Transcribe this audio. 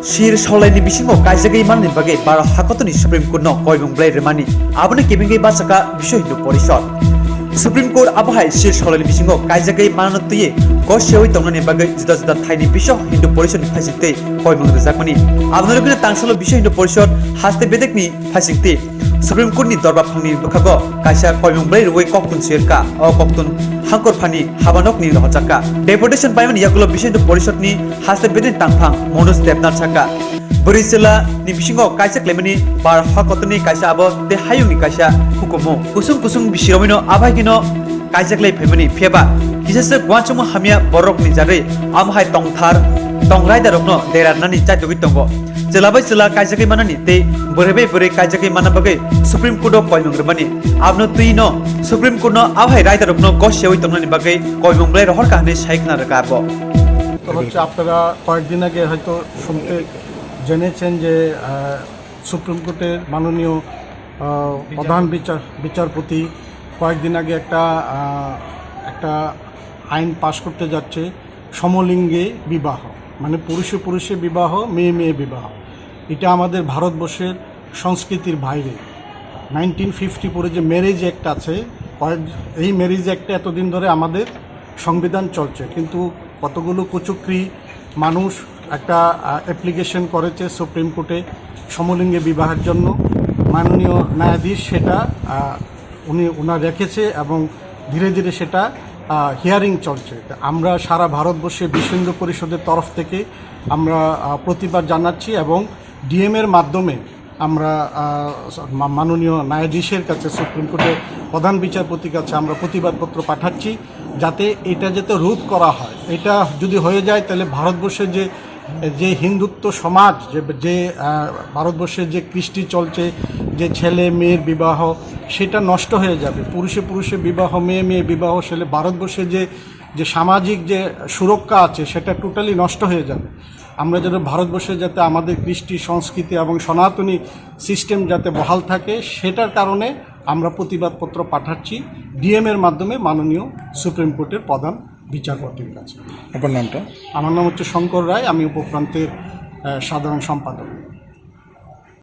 Shir Sholani Bishingo Kaijaklai Manani Bage Baro Hakotoni Supreme Court no Kebengwi Remani Abone Kebengwi Basaka Viswa Hindu Parishad Supreme Court Abahai Shir Sholani Bishingo Kaijaklai Mananotuye Goshewi Tongnani Bage Juda Juda Thaini Viswa Hindu Parishad Phasite Kebengwi Zakmani Abnologina Tangsalo Viswa Hindu Parishad Haste Bedekni Phasite Supreme Court ni Dorba Phangni Bukhago Kaisa Kebengwi Roi Koktun Sirka O Koktun Hangkor Phani Habanok ni Rohachaka Deputation Paiman Yakulo Viswa Hindu Parishad ni Haste Beden Tangphang Monos Debnar Chaka Brwi ni Bishingo Kaijaklai Mani Bar Hakotoni Kaisa Abo Te Hayungni Kaisa Hukumu Kusung Bisiromino Abhagino Kaijaklai Phemani Pheba Kisase Gwanchomo Hamia Borok ni Jare Amhai Tongthar Tongrai Darokno Deranani Chaitogi Tongo Jelabai Sela Kaijaklai Manani Te Borebe Bore Kaijaklai Manabage Supreme Court of Kebengwi Mani Abno Tuino Supreme Court no Abhai Rai Darokno Goshewi Tongnani Bage Kebengwi Rohor Kahne Shaikna Rakabo তো হচ্ছে আপনারা কয়েকদিন আগে হয়তো শুনতে জেনেছেন যে supreme কোর্টের মাননীয় প্রধান বিচারপতি কয়েকদিন আগে একটা আইন পাশ করতে যাচ্ছে সমলিঙ্গে বিবাহ মানে পুরুষে পুরুষে বিবাহ মেয়ে মেয়ে বিবাহ এটা আমাদের ভারতবর্ষের সংস্কৃতির বাইরে 1950 পরে যে ম্যারেজ অ্যাক্ট আছে এই ম্যারেজ অ্যাক্টে এতদিন ধরে আমাদের সংবিধান চলছে কিন্তু কতগুলো কুচক্রী মানুষ একটা অ্যাপ্লিকেশন করেছে সুপ্রিম কোর্টে সমলিঙ্গে বিবাহের জন্য মাননীয় ন্যায়াধীশ সেটা উনি রেখেছে এবং ধীরে ধীরে সেটা হিয়ারিং চলছে আমরা সারা ভারতবর্ষে বিশ্ব হিন্দু পরিষদের তরফ থেকে আমরা প্রতিবাদ জানাচ্ছি এবং ডিএমের মাধ্যমে আমরা মাননীয় ন্যায়াধীশের কাছে সুপ্রিম কোর্টের প্রধান বিচারপতির কাছে আমরা প্রতিবাদপত্র পাঠাচ্ছি যাতে এটা যাতে রোধ করা হয় এটা যদি হয়ে যায় তাহলে ভারতবর্ষের যে হিন্দুত্ব সমাজ যে ভারতবর্ষের যে কৃষ্টি চলছে যে ছেলে মেয়ের বিবাহ সেটা নষ্ট হয়ে যাবে পুরুষে পুরুষে বিবাহ মেয়ে মেয়ে বিবাহ সেলে ভারতবর্ষের যে সামাজিক যে সুরক্ষা আছে সেটা টোটালি নষ্ট হয়ে যাবে আমরা যেন ভারতবর্ষে যাতে আমাদের কৃষ্টি সংস্কৃতি এবং সনাতনী সিস্টেম যাতে বহাল থাকে সেটার কারণে আমরা প্রতিবাদপত্র পাঠাচ্ছি ডিএমের মাধ্যমে মাননীয় সুপ্রিম কোর্টের প্রধান বিচারপতির কাছে। আপনার নামটা? আমার নাম হচ্ছে শঙ্কর রায়, আমি উপপ্রান্তের সাধারণ সম্পাদক।